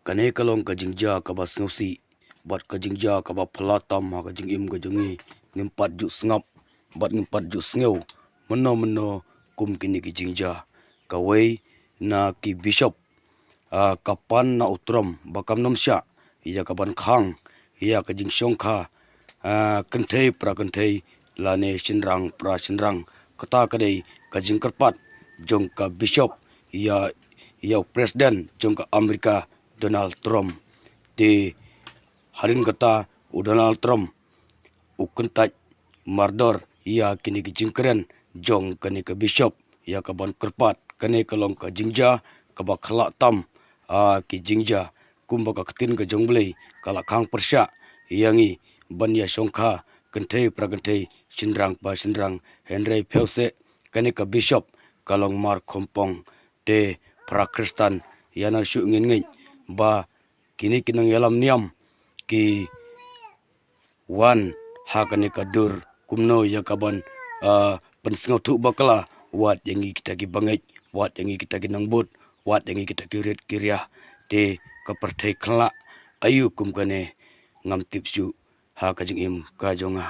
kane kalong ka jingja ka bas ngosi bat ka jingja ka ba phalatam ha ka jingim ka jungi ngimpat ju sngap bat ngimpat ju sngew meno kum kini ki jingja ka wei na ki bishop kapan na utram bakam namsha ya ka ban khang ya ka jing shong kha kenthei pra kenthei lane shinrang pra shinrang kata kadai ka jing karpat jong ka bishop ya president jong ka Amerika Donald Trump te harin kata Donald Trump ukentaj mardor ya kini ki jingkeren jong kani ka bishop ya ka ban karpat kane kalong ka jingja ka ba khala tam ki jingja kumba ka ketin ka jonglei kala khang persya yangi ban ya shongkha kenthei prakenthei shinrang pa shinrang henrei phelse kane ka bishop kalong mar khompong te pra kristan yana shu ngin ngai ba kini kinang yalam niam ki wan ha kane ka dur kumno ya kaban pensngau thu bakala wat yangi kita ki bangai wat yangi kita ki nangbut wat yangi kita ki ret kirya te ka perthai khla ayu kum kane ngam tipsu ha ka jing im ka jonga